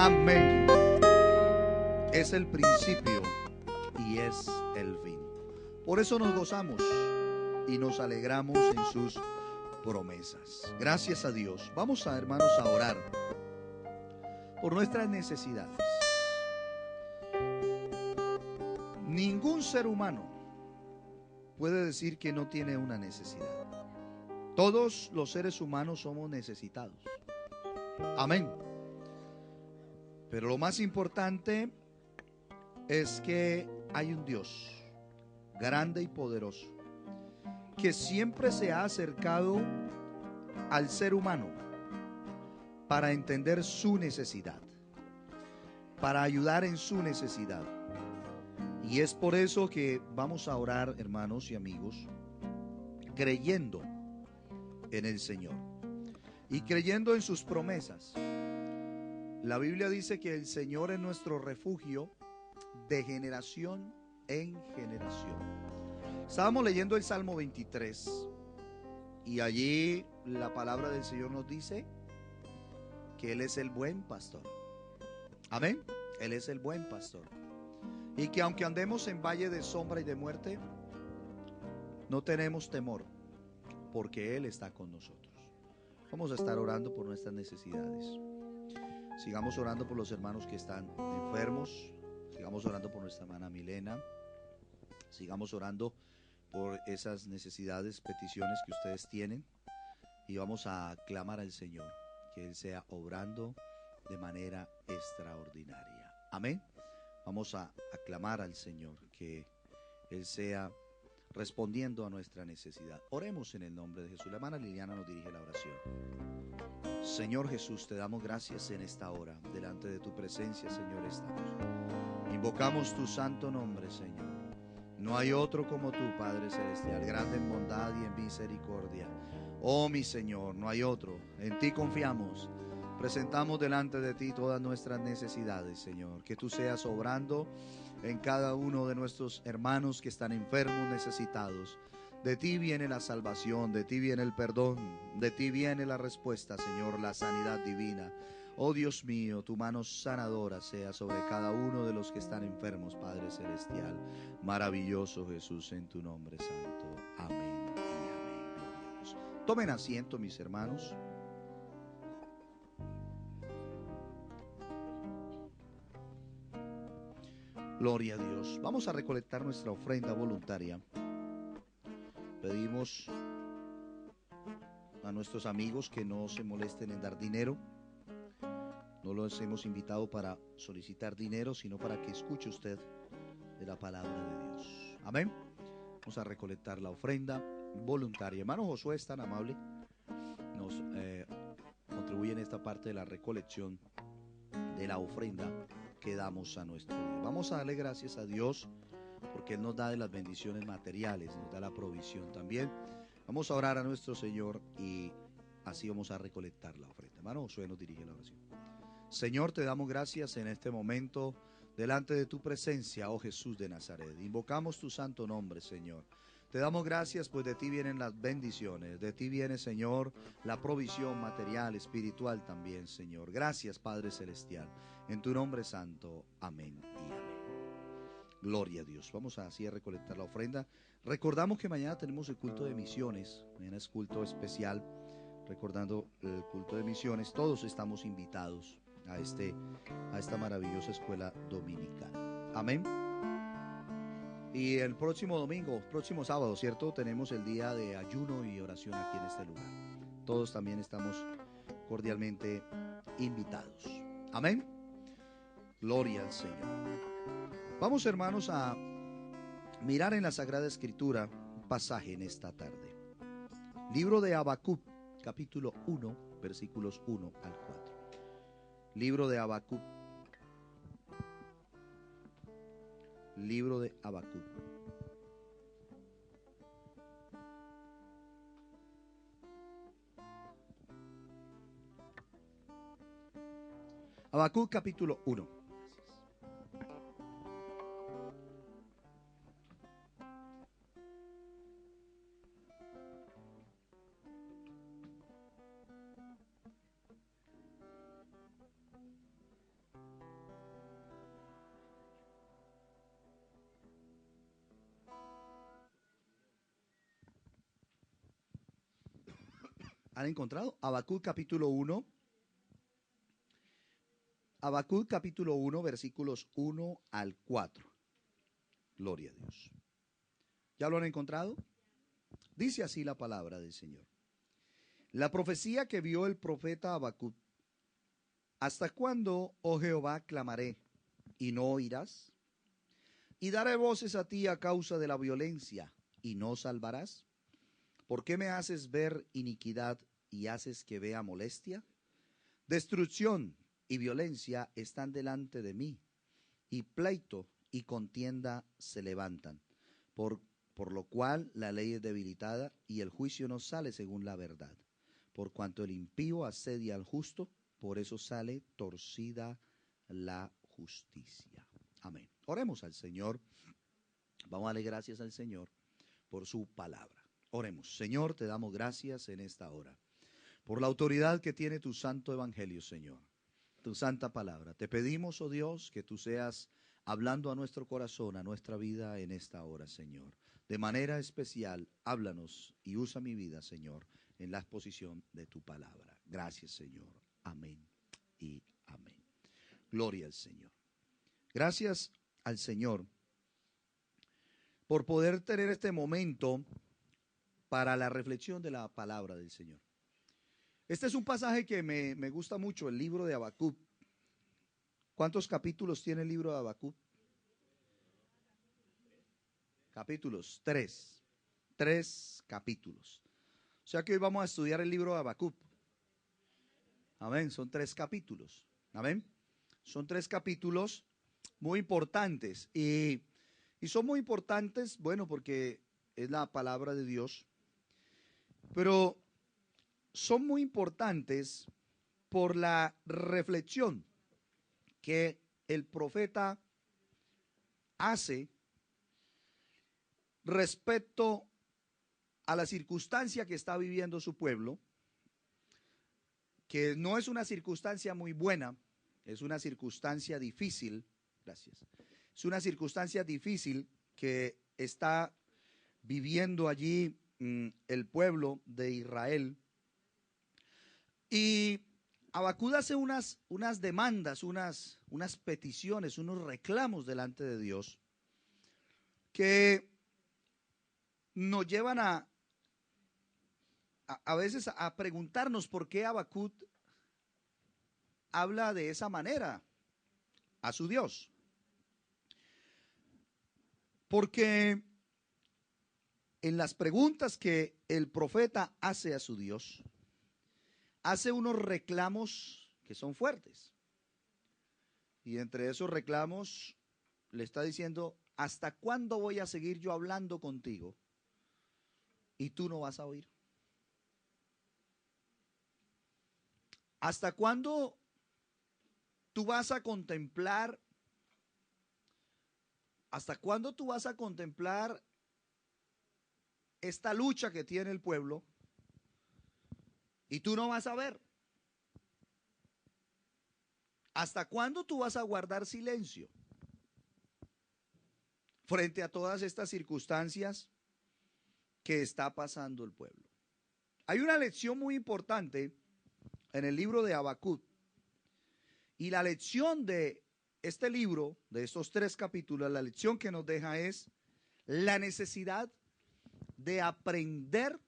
Amén. Es el principio y es el fin. Por eso nos gozamos y nos alegramos en sus promesas. Gracias a Dios. Vamos a, hermanos, a orar por nuestras necesidades. Ningún ser humano puede decir que no tiene una necesidad. Todos los seres humanos somos necesitados. Amén. Pero lo más importante es que hay un Dios grande y poderoso que siempre se ha acercado al ser humano para entender su necesidad, para ayudar en su necesidad. Y es por eso que vamos a orar, hermanos y amigos, creyendo en el Señor y creyendo en sus promesas. La Biblia dice que el Señor es nuestro refugio de generación en generación. Estábamos leyendo el Salmo 23 y allí la palabra del Señor nos dice que Él es el buen pastor. Amén. Él es el buen pastor. Y que aunque andemos en valle de sombra y de muerte, no tenemos temor, porque Él está con nosotros. Vamos a estar orando por nuestras necesidades. Sigamos orando por los hermanos que están enfermos. Sigamos orando por nuestra hermana Milena. Sigamos orando por esas necesidades, peticiones que ustedes tienen. Y vamos a clamar al Señor que Él sea obrando de manera extraordinaria. Amén. Vamos a clamar al Señor que Él sea respondiendo a nuestra necesidad. Oremos en el nombre de Jesús. La hermana Liliana nos dirige la oración. Señor Jesús, te damos gracias en esta hora. Delante de tu presencia, Señor, estamos. Invocamos tu santo nombre, Señor. No hay otro como tú, Padre Celestial, grande en bondad y en misericordia. Oh, mi Señor, no hay otro. En ti confiamos. Presentamos delante de ti todas nuestras necesidades, Señor. Que tú seas obrando en cada uno de nuestros hermanos que están enfermos, necesitados. De ti viene la salvación, de ti viene el perdón, de ti viene la respuesta, Señor, la sanidad divina. Oh Dios mío, tu mano sanadora sea sobre cada uno de los que están enfermos, Padre Celestial. Maravilloso Jesús, en tu nombre santo. Amén y amén. Gloria a Dios. Tomen asiento, mis hermanos. Gloria a Dios. Vamos a recolectar nuestra ofrenda voluntaria. Pedimos a nuestros amigos que no se molesten en dar dinero. No los hemos invitado para solicitar dinero, sino para que escuche usted de la palabra de Dios. Amén. Vamos a recolectar la ofrenda voluntaria. Hermano Josué es tan amable, nos contribuye en esta parte de la recolección de la ofrenda que damos a nuestro Dios. Vamos a darle gracias a Dios porque Él nos da de las bendiciones materiales, nos da la provisión también. Vamos a orar a nuestro Señor y así vamos a recolectar la ofrenda. Hermano Josué nos dirige la oración. Señor, te damos gracias en este momento delante de tu presencia, oh Jesús de Nazaret. Invocamos tu santo nombre, Señor. Te damos gracias, pues de ti vienen las bendiciones, de ti viene, Señor, la provisión material, espiritual también, Señor. Gracias, Padre Celestial. En tu nombre santo, amén y amén. Gloria a Dios. Vamos así a recolectar la ofrenda. Recordamos que mañana tenemos el culto de misiones. Mañana es culto especial, recordando el culto de misiones. Todos estamos invitados a esta maravillosa escuela dominical. Amén. Y el próximo domingo, próximo sábado, ¿cierto? Tenemos el día de ayuno y oración aquí en este lugar. Todos también estamos cordialmente invitados. Amén. Gloria al Señor. Vamos, hermanos, a mirar en la Sagrada Escritura un pasaje en esta tarde. Libro de Habacuc, capítulo 1, versículos 1 al 4. Libro de Habacuc. Libro de Habacuc. Habacuc capítulo 1. ¿Han encontrado? Habacuc capítulo 1. Habacuc capítulo 1, versículos 1 al 4. Gloria a Dios. ¿Ya lo han encontrado? Dice así la palabra del Señor. La profecía que vio el profeta Habacuc. ¿Hasta cuándo, oh Jehová, clamaré y no oirás? Y daré voces a ti a causa de la violencia y no salvarás. ¿Por qué me haces ver iniquidad y haces que vea molestia? Destrucción y violencia están delante de mí, y pleito y contienda se levantan. Por lo cual la ley es debilitada y el juicio no sale según la verdad. Por cuanto el impío asedia al justo, por eso sale torcida la justicia. Amén. Oremos al Señor. Vamos a darle gracias al Señor por su palabra. Oremos. Señor, te damos gracias en esta hora por la autoridad que tiene tu santo evangelio, Señor, tu santa palabra. Te pedimos, oh Dios, que tú seas hablando a nuestro corazón, a nuestra vida en esta hora, Señor. De manera especial, háblanos y usa mi vida, Señor, en la exposición de tu palabra. Gracias, Señor. Amén y amén. Gloria al Señor. Gracias al Señor por poder tener este momento para la reflexión de la palabra del Señor. Este es un pasaje que me gusta mucho, el libro de Habacuc. ¿Cuántos capítulos tiene el libro de Habacuc? Capítulos, 3. 3 capítulos. O sea que hoy vamos a estudiar el libro de Habacuc. Amén, son 3 capítulos. Amén. Son 3 capítulos muy importantes. Y son muy importantes, bueno, porque es la palabra de Dios. Pero son muy importantes por la reflexión que el profeta hace respecto a la circunstancia que está viviendo su pueblo, que no es una circunstancia muy buena, es una circunstancia difícil. Gracias. Es una circunstancia difícil que está viviendo allí el pueblo de Israel. Y Habacuc hace unas demandas, unas peticiones, unos reclamos delante de Dios que nos llevan a veces a preguntarnos por qué Habacuc habla de esa manera a su Dios. Porque en las preguntas que el profeta hace a su Dios, hace unos reclamos que son fuertes. Y entre esos reclamos le está diciendo: ¿hasta cuándo voy a seguir yo hablando contigo y tú no vas a oír? ¿Hasta cuándo tú vas a contemplar? ¿Hasta cuándo tú vas a contemplar esta lucha que tiene el pueblo y tú no vas a ver? ¿Hasta cuándo tú vas a guardar silencio frente a todas estas circunstancias que está pasando el pueblo? Hay una lección muy importante en el libro de Habacuc, y la lección de este libro, de estos 3 capítulos, la lección que nos deja es la necesidad de aprender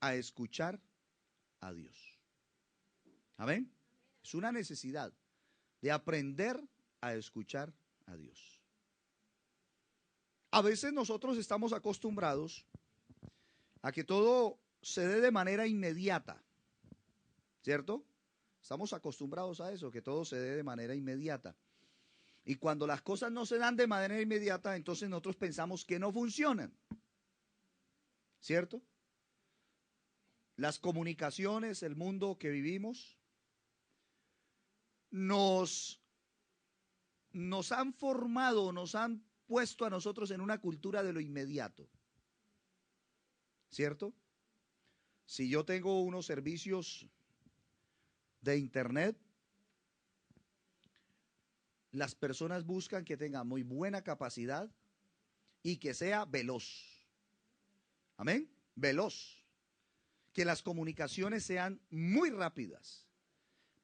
a escuchar a Dios. Amén. Es una necesidad de aprender a escuchar a Dios. A veces nosotros estamos acostumbrados a que todo se dé de manera inmediata, ¿cierto? Estamos acostumbrados a eso, que todo se dé de manera inmediata. Y cuando las cosas no se dan de manera inmediata, entonces nosotros pensamos que no funcionan, ¿cierto? Las comunicaciones, el mundo que vivimos, nos han formado, nos han puesto a nosotros en una cultura de lo inmediato, ¿cierto? Si yo tengo unos servicios de internet, las personas buscan que tenga muy buena capacidad y que sea veloz. Amén, veloz. que las comunicaciones sean muy rápidas.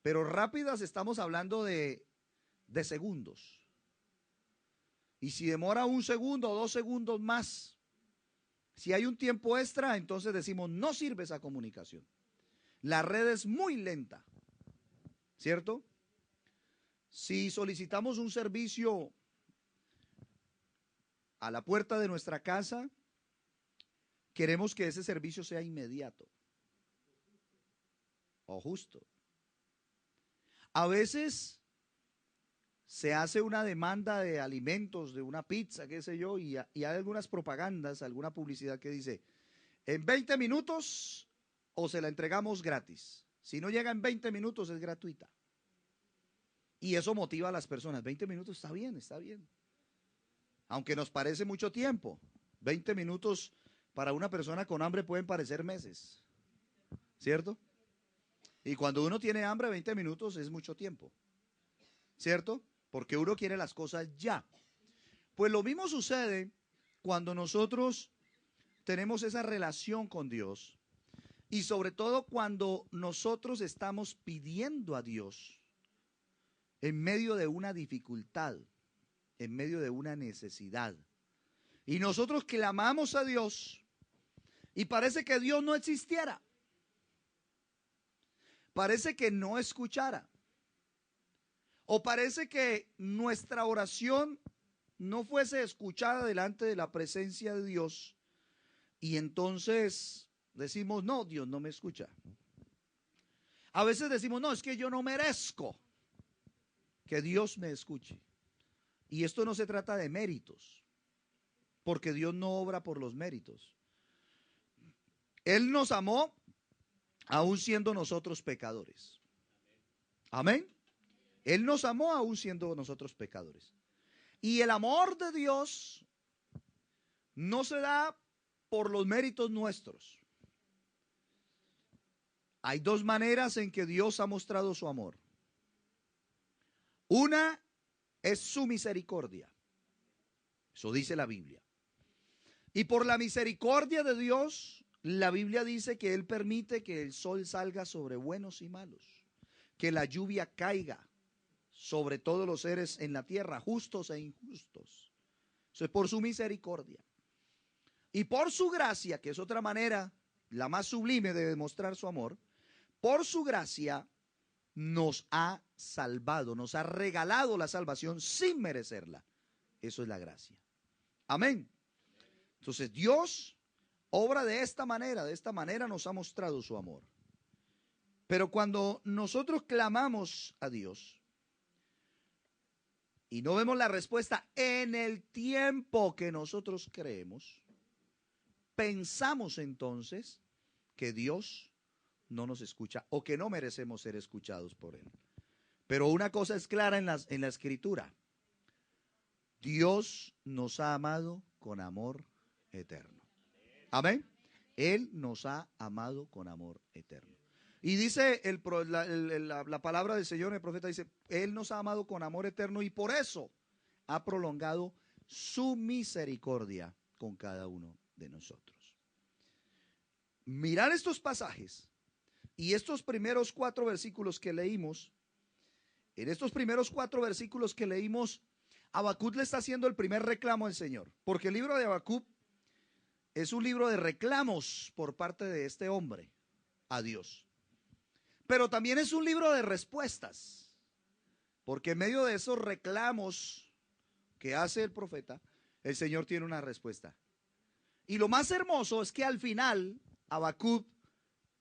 Pero rápidas estamos hablando de segundos. Y si demora 1 segundo o 2 segundos más, si hay un tiempo extra, entonces decimos no sirve esa comunicación. La red es muy lenta, ¿cierto? Si solicitamos un servicio a la puerta de nuestra casa, queremos que ese servicio sea inmediato o justo. A veces se hace una demanda de alimentos, de una pizza, qué sé yo, y hay algunas propagandas, alguna publicidad que dice, en 20 minutos o se la entregamos gratis. Si no llega en 20 minutos es gratuita. Y eso motiva a las personas. 20 minutos está bien, está bien. Aunque nos parece mucho tiempo. 20 minutos para una persona con hambre pueden parecer meses, ¿cierto? Y cuando uno tiene hambre, 20 minutos es mucho tiempo, ¿cierto? Porque uno quiere las cosas ya. Pues lo mismo sucede cuando nosotros tenemos esa relación con Dios y sobre todo cuando nosotros estamos pidiendo a Dios en medio de una dificultad, en medio de una necesidad. Y nosotros clamamos a Dios y parece que Dios no existiera. Parece que no escuchara. O parece que nuestra oración no fuese escuchada delante de la presencia de Dios. Y entonces decimos, no, Dios no me escucha. A veces decimos, no, es que yo no merezco que Dios me escuche. Y esto no se trata de méritos, porque Dios no obra por los méritos. Él nos amó aún siendo nosotros pecadores. Amén. Él nos amó aún siendo nosotros pecadores. Y el amor de Dios no se da por los méritos nuestros. Hay dos maneras en que Dios ha mostrado su amor. Una es su misericordia. Eso dice la Biblia. Y por la misericordia de Dios, la Biblia dice que Él permite que el sol salga sobre buenos y malos, que la lluvia caiga sobre todos los seres en la tierra, justos e injustos. Eso es por su misericordia. Y por su gracia, que es otra manera, la más sublime de demostrar su amor, por su gracia nos ha salvado, nos ha regalado la salvación sin merecerla. Eso es la gracia. Amén. Entonces Dios obra de esta manera nos ha mostrado su amor. Pero cuando nosotros clamamos a Dios y no vemos la respuesta en el tiempo que nosotros creemos, pensamos entonces que Dios no nos escucha o que no merecemos ser escuchados por Él. Pero una cosa es clara en la Escritura: Dios nos ha amado con amor eterno. Amén. Él nos ha amado con amor eterno. Y dice la palabra del Señor, el profeta dice, Él nos ha amado con amor eterno y por eso ha prolongado su misericordia con cada uno de nosotros. Mirar estos pasajes y estos primeros 4 versículos que leímos, en estos primeros 4 versículos que leímos, Habacuc le está haciendo el primer reclamo al Señor, porque el libro de Habacuc es un libro de reclamos por parte de este hombre a Dios. Pero también es un libro de respuestas, porque en medio de esos reclamos que hace el profeta, el Señor tiene una respuesta. Y lo más hermoso es que al final Habacuc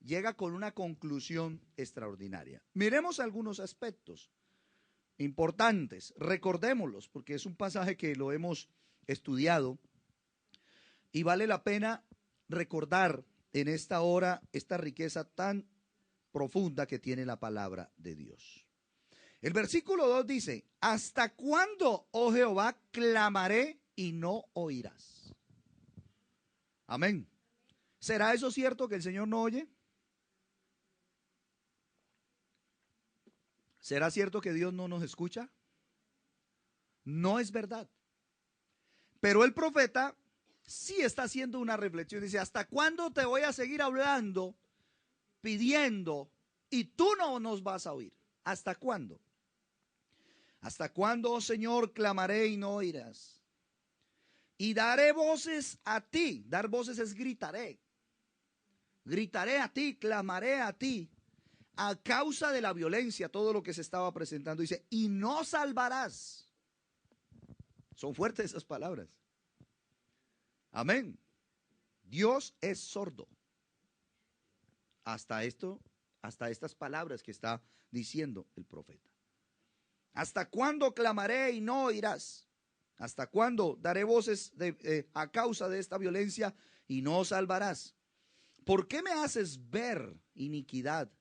llega con una conclusión extraordinaria. Miremos algunos aspectos importantes, recordémoslos, porque es un pasaje que lo hemos estudiado y vale la pena recordar en esta hora esta riqueza tan profunda que tiene la palabra de Dios. El versículo 2 dice, ¿hasta cuándo, oh Jehová, clamaré y no oirás? Amén. ¿Será eso cierto que el Señor no oye? ¿Será cierto que Dios no nos escucha? No es verdad. Pero el profeta sí está haciendo una reflexión. Dice, ¿hasta cuándo te voy a seguir hablando pidiendo y tú no nos vas a oír. ¿Hasta cuándo? ¿Hasta cuándo, oh Señor, clamaré y no oirás? Y daré voces a ti. Dar voces es gritaré. Gritaré a ti, clamaré a ti. A causa de la violencia, todo lo que se estaba presentando. Dice, y no salvarás. Son fuertes esas palabras. Amén. Dios es sordo. Hasta esto, hasta estas palabras que está diciendo el profeta. ¿Hasta cuándo clamaré y no oirás? ¿Hasta cuándo daré voces a causa de esta violencia y no salvarás? ¿Por qué me haces ver iniquidad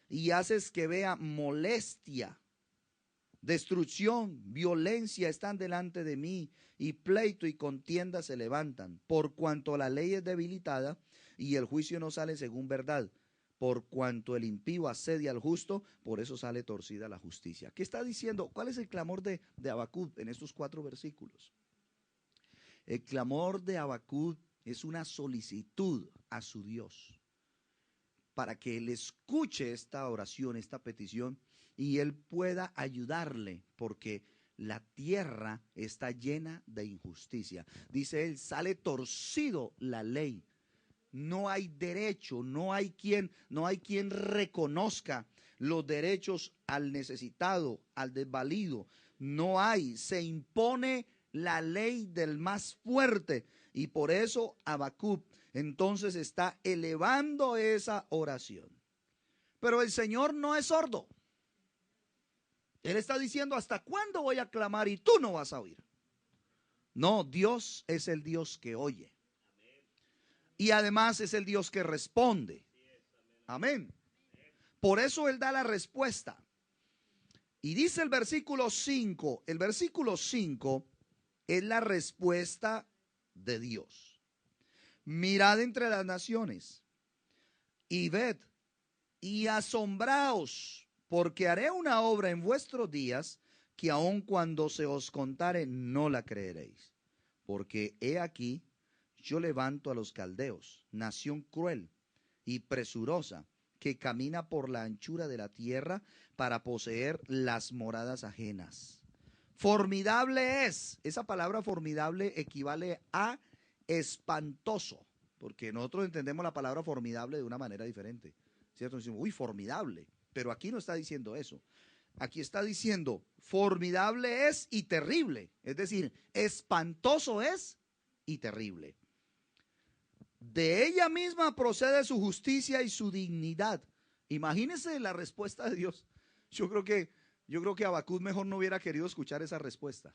y haces que vea molestia? Destrucción, violencia están delante de mí, y pleito y contienda se levantan, por cuanto la ley es debilitada y el juicio no sale según verdad. Por cuanto el impío asedia al justo, por eso sale torcida la justicia. ¿Qué está diciendo? ¿Cuál es el clamor de Habacuc en estos 4 versículos? El clamor de Habacuc es una solicitud a su Dios para que él escuche esta oración, esta petición, y él pueda ayudarle, porque la tierra está llena de injusticia. Dice él, sale torcido la ley. No hay derecho, no hay quien reconozca los derechos al necesitado, al desvalido. No hay, se impone la ley del más fuerte, y por eso Habacuc entonces está elevando esa oración. Pero el Señor no es sordo. Él está diciendo, ¿hasta cuándo voy a clamar y tú no vas a oír? No, Dios es el Dios que oye. Y además es el Dios que responde. Amén. Por eso Él da la respuesta. Y dice el versículo 5, el versículo 5 es la respuesta de Dios. Mirad entre las naciones y ved y asombraos, porque haré una obra en vuestros días que aun cuando se os contare no la creeréis. Porque he aquí, yo levanto a los caldeos, nación cruel y presurosa, que camina por la anchura de la tierra para poseer las moradas ajenas. Formidable es, esa palabra formidable equivale a espantoso, porque nosotros entendemos la palabra formidable de una manera diferente, ¿cierto? Decimos, uy, formidable, pero aquí no está diciendo eso. Aquí está diciendo, formidable es y terrible, es decir, espantoso es y terrible. De ella misma procede su justicia y su dignidad. Imagínense la respuesta de Dios. Yo creo que Habacuc mejor no hubiera querido escuchar esa respuesta.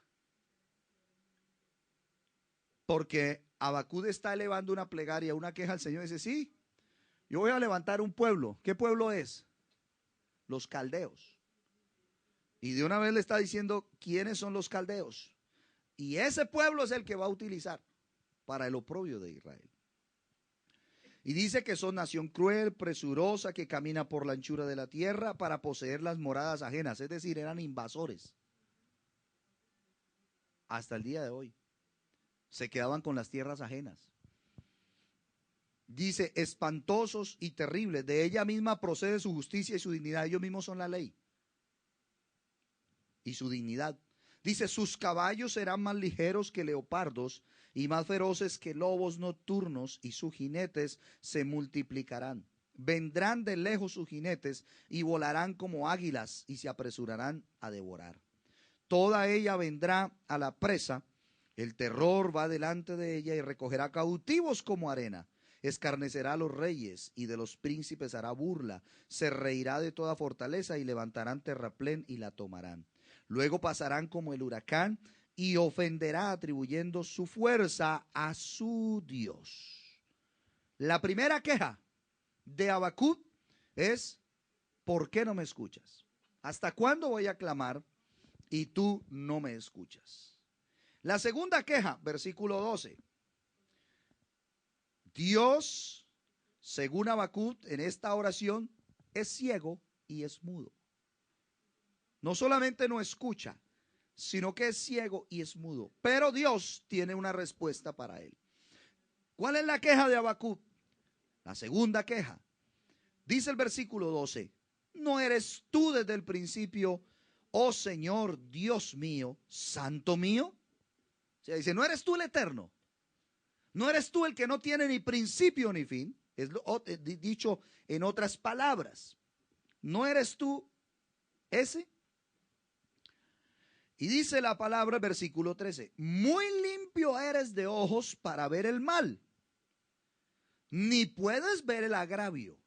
Porque Habacuc está elevando una plegaria, una queja al Señor. Y dice, sí, yo voy a levantar un pueblo. ¿Qué pueblo es? Los caldeos. Y de una vez le está diciendo quiénes son los caldeos. Y ese pueblo es el que va a utilizar para el oprobio de Israel. Y dice que son nación cruel, presurosa, que camina por la anchura de la tierra para poseer las moradas ajenas. Es decir, eran invasores. Hasta el día de hoy. Se quedaban con las tierras ajenas. Dice, espantosos y terribles. De ella misma procede su justicia y su dignidad. Ellos mismos son la ley. Y su dignidad. Dice, sus caballos serán más ligeros que leopardos y más feroces que lobos nocturnos, y sus jinetes se multiplicarán. Vendrán de lejos sus jinetes y volarán como águilas y se apresurarán a devorar. Toda ella vendrá a la presa, el terror va delante de ella y recogerá cautivos como arena. Escarnecerá a los reyes y de los príncipes hará burla. Se reirá de toda fortaleza y levantarán terraplén y la tomarán. Luego pasarán como el huracán y ofenderá atribuyendo su fuerza a su Dios. La primera queja de Habacuc es, ¿por qué no me escuchas? ¿Hasta cuándo voy a clamar y tú no me escuchas? La segunda queja, versículo 12. Dios, según Habacuc, en esta oración, es ciego y es mudo. No solamente no escucha, sino que es ciego y es mudo. Pero Dios tiene una respuesta para él. ¿Cuál es la queja de Habacuc? La segunda queja. Dice el versículo 12, ¿no eres tú desde el principio, oh Señor Dios mío, santo mío? O sea, dice, ¿no eres tú el eterno? ¿No eres tú el que no tiene ni principio ni fin? Es dicho en otras palabras. ¿No eres tú ese? Y dice la palabra, versículo 13, muy limpio eres de ojos para ver el mal, ni puedes ver el agravio.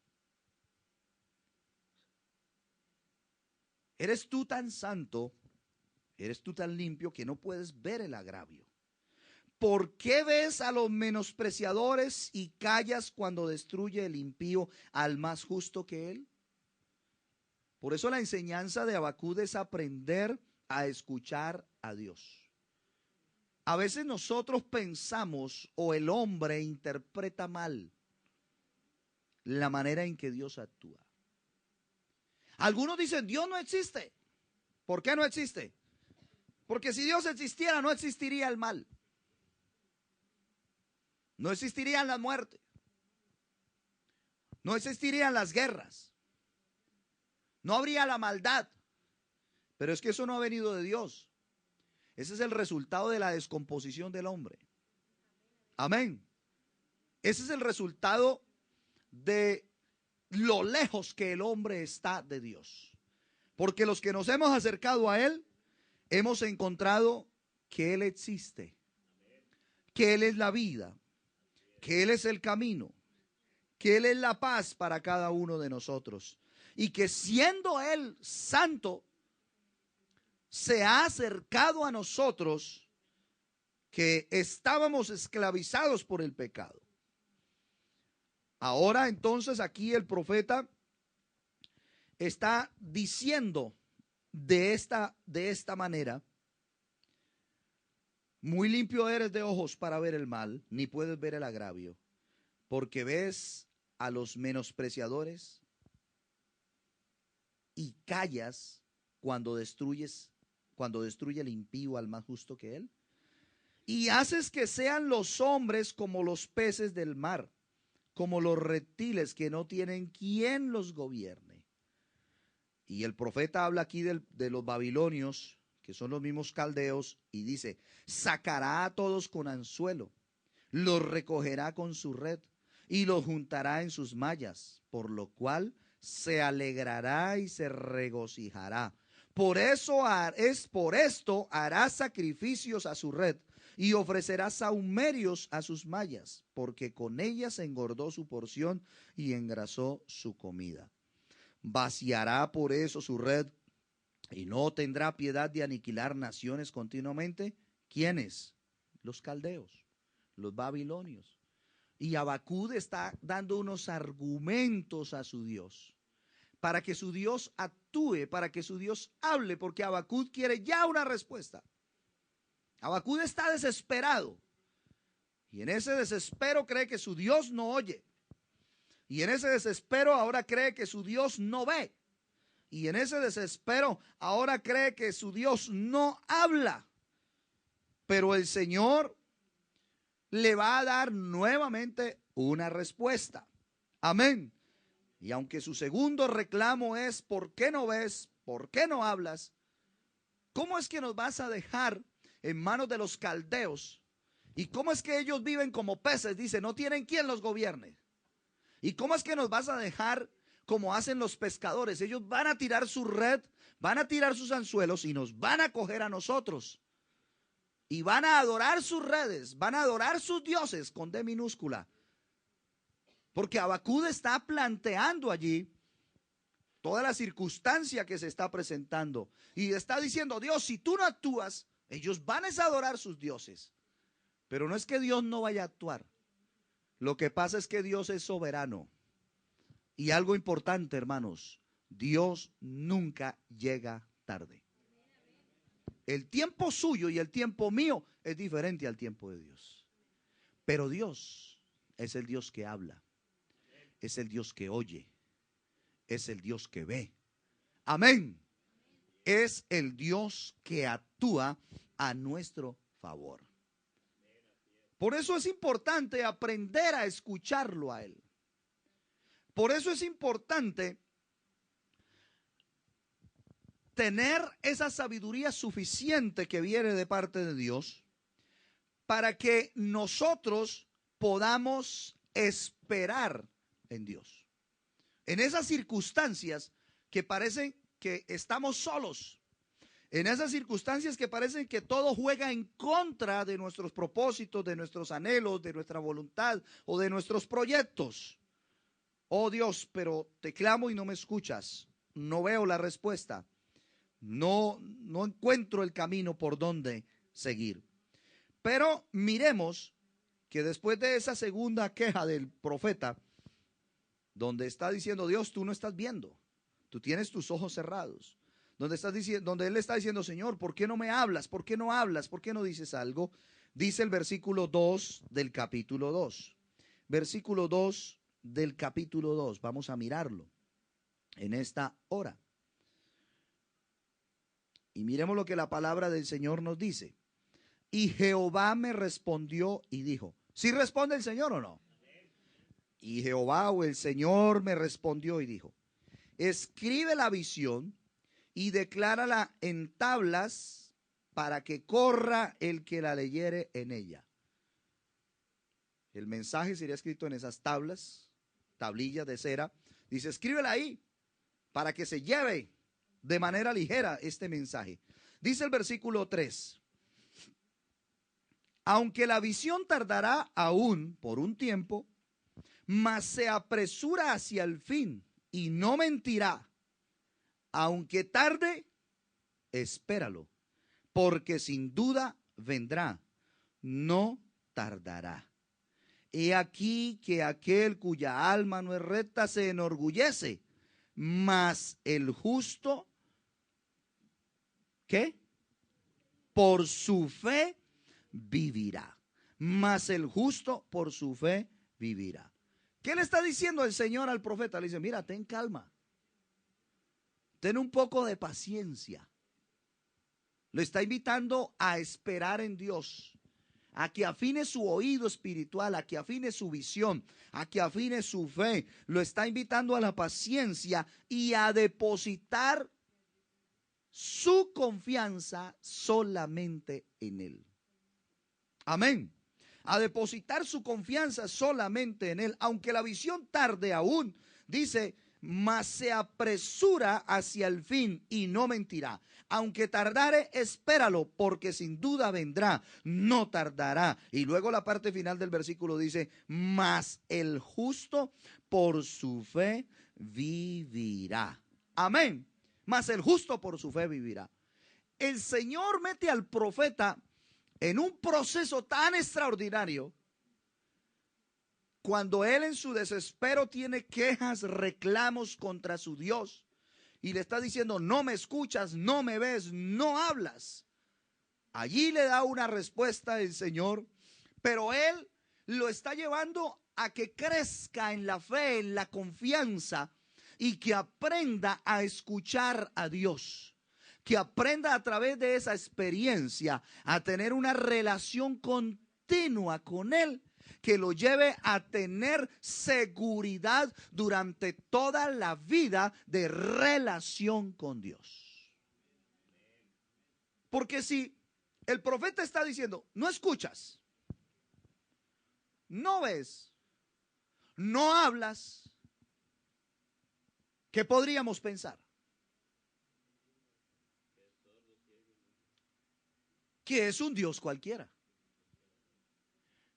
Eres tú tan santo, eres tú tan limpio que no puedes ver el agravio. ¿Por qué ves a los menospreciadores y callas cuando destruye el impío al más justo que él? Por eso la enseñanza de Habacuc es aprender a escuchar a Dios. A veces nosotros pensamos o el hombre interpreta mal la manera en que Dios actúa. Algunos dicen, Dios no existe. ¿Por qué no existe? Porque si Dios existiera, no existiría el mal. No existirían las muertes. No existirían las guerras. No habría la maldad. Pero es que eso no ha venido de Dios. Ese es el resultado de la descomposición del hombre. Amén. Ese es el resultado de lo lejos que el hombre está de Dios. Porque los que nos hemos acercado a Él, hemos encontrado que Él existe, que Él es la vida, que Él es el camino, que Él es la paz para cada uno de nosotros. Y que siendo Él santo, se ha acercado a nosotros que estábamos esclavizados por el pecado. Ahora entonces aquí el profeta está diciendo de esta manera, muy limpio eres de ojos para ver el mal, ni puedes ver el agravio, porque ves a los menospreciadores y callas cuando destruye el impío al más justo que él, y haces que sean los hombres como los peces del mar, como los reptiles que no tienen quien los gobierne. Y el profeta habla aquí de los babilonios, que son los mismos caldeos, y dice, sacará a todos con anzuelo, los recogerá con su red, y los juntará en sus mallas, por lo cual se alegrará y se regocijará. Por esto hará sacrificios a su red, y ofrecerá sahumerios a sus mallas, porque con ellas engordó su porción y engrasó su comida. Vaciará por eso su red, y no tendrá piedad de aniquilar naciones continuamente. ¿Quiénes? Los caldeos, los babilonios. Y Habacuc está dando unos argumentos a su Dios, para que su Dios actúe, para que su Dios hable, porque Habacuc quiere ya una respuesta. Habacuc está desesperado, y en ese desespero cree que su Dios no oye, y en ese desespero ahora cree que su Dios no ve, y en ese desespero ahora cree que su Dios no habla. Pero el Señor le va a dar nuevamente una respuesta. Amén. Y aunque su segundo reclamo es, ¿por qué no ves? ¿Por qué no hablas? ¿Cómo es que nos vas a dejar en manos de los caldeos? ¿Y cómo es que ellos viven como peces? Dice, no tienen quien los gobierne. ¿Y cómo es que nos vas a dejar como hacen los pescadores? Ellos van a tirar su red, van a tirar sus anzuelos y nos van a coger a nosotros. Y van a adorar sus redes, van a adorar sus dioses con D minúscula. Porque Habacuc está planteando allí toda la circunstancia que se está presentando. Y está diciendo, Dios, si tú no actúas, ellos van a adorar sus dioses. Pero no es que Dios no vaya a actuar. Lo que pasa es que Dios es soberano. Y algo importante, hermanos, Dios nunca llega tarde. El tiempo suyo y el tiempo mío es diferente al tiempo de Dios. Pero Dios es el Dios que habla. Es el Dios que oye. Es el Dios que ve. Amén. Es el Dios que actúa a nuestro favor. Por eso es importante aprender a escucharlo a Él. Por eso es importante tener esa sabiduría suficiente que viene de parte de Dios para que nosotros podamos esperar en Dios. En esas circunstancias que parecen que estamos solos, en esas circunstancias que parecen que todo juega en contra de nuestros propósitos, de nuestros anhelos, de nuestra voluntad o de nuestros proyectos. Oh Dios, pero te clamo y no me escuchas. No veo la respuesta. No encuentro el camino por donde seguir. Pero miremos que después de esa segunda queja del profeta, donde está diciendo: Dios, tú no estás viendo, tú tienes tus ojos cerrados, donde él está diciendo: Señor, ¿por qué no me hablas? ¿Por qué no hablas? ¿Por qué no dices algo? Dice el versículo 2 del capítulo 2. Versículo 2 del capítulo 2. Vamos a mirarlo en esta hora. Y miremos lo que la palabra del Señor nos dice. Y Jehová me respondió y dijo. ¿Sí responde el Señor o no? Y Jehová o el Señor me respondió y dijo: escribe la visión y declárala en tablas para que corra el que la leyere en ella. El mensaje sería escrito en esas tablas, tablillas de cera. Dice: escríbela ahí para que se lleve de manera ligera este mensaje. Dice el versículo 3: aunque la visión tardará aún por un tiempo, mas se apresura hacia el fin y no mentirá. Aunque tarde, espéralo, porque sin duda vendrá, no tardará. He aquí que aquel cuya alma no es recta se enorgullece, mas el justo, ¿qué? Por su fe vivirá. Mas el justo por su fe vivirá. ¿Qué le está diciendo el Señor al profeta? Le dice: mira, ten calma, ten un poco de paciencia. Lo está invitando a esperar en Dios, a que afine su oído espiritual, a que afine su visión, a que afine su fe. Lo está invitando a la paciencia y a depositar su confianza solamente en Él. Amén. A depositar su confianza solamente en Él, aunque la visión tarde aún. Dice: mas se apresura hacia el fin y no mentirá. Aunque tardare, espéralo, porque sin duda vendrá, no tardará. Y luego la parte final del versículo dice: mas el justo por su fe vivirá. Amén. Mas el justo por su fe vivirá. El Señor mete al profeta en un proceso tan extraordinario, cuando él en su desespero tiene quejas, reclamos contra su Dios y le está diciendo: no me escuchas, no me ves, no hablas. Allí le da una respuesta el Señor, pero él lo está llevando a que crezca en la fe, en la confianza, y que aprenda a escuchar a Dios. Que aprenda a través de esa experiencia a tener una relación continua con Él, que lo lleve a tener seguridad durante toda la vida de relación con Dios. Porque si el profeta está diciendo: no escuchas, no ves, no hablas, ¿qué podríamos pensar? Que es un Dios cualquiera,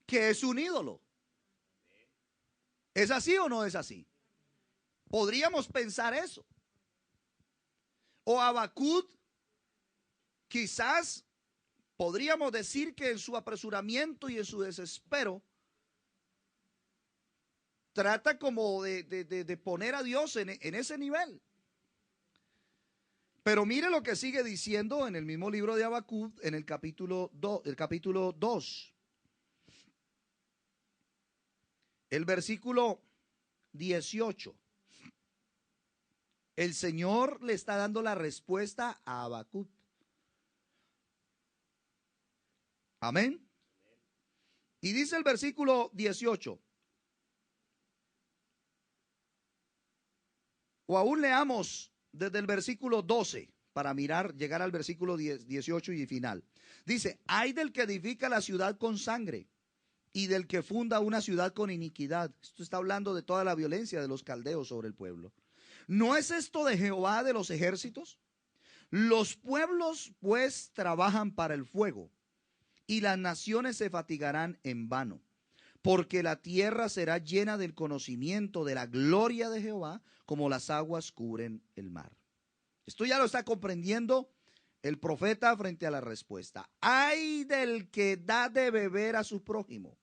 que es un ídolo. ¿Es así o no es así? Podríamos pensar eso. O Habacuc, quizás podríamos decir que en su apresuramiento y en su desespero trata como de poner a Dios en ese nivel. Pero mire lo que sigue diciendo en el mismo libro de Habacuc, en el capítulo 2. El versículo 18. El Señor le está dando la respuesta a Habacuc. Amén. Y dice el versículo 18: O aún leamos desde el versículo 12 para llegar al versículo 18 y final. Dice, ay del que edifica la ciudad con sangre y del que funda una ciudad con iniquidad. Esto está hablando de toda la violencia de los caldeos sobre el pueblo. ¿No es esto de Jehová de los ejércitos? Los pueblos pues trabajan para el fuego y las naciones se fatigarán en vano, porque la tierra será llena del conocimiento de la gloria de Jehová, como las aguas cubren el mar. Esto ya lo está comprendiendo el profeta frente a la respuesta. Ay del que da de beber a su prójimo,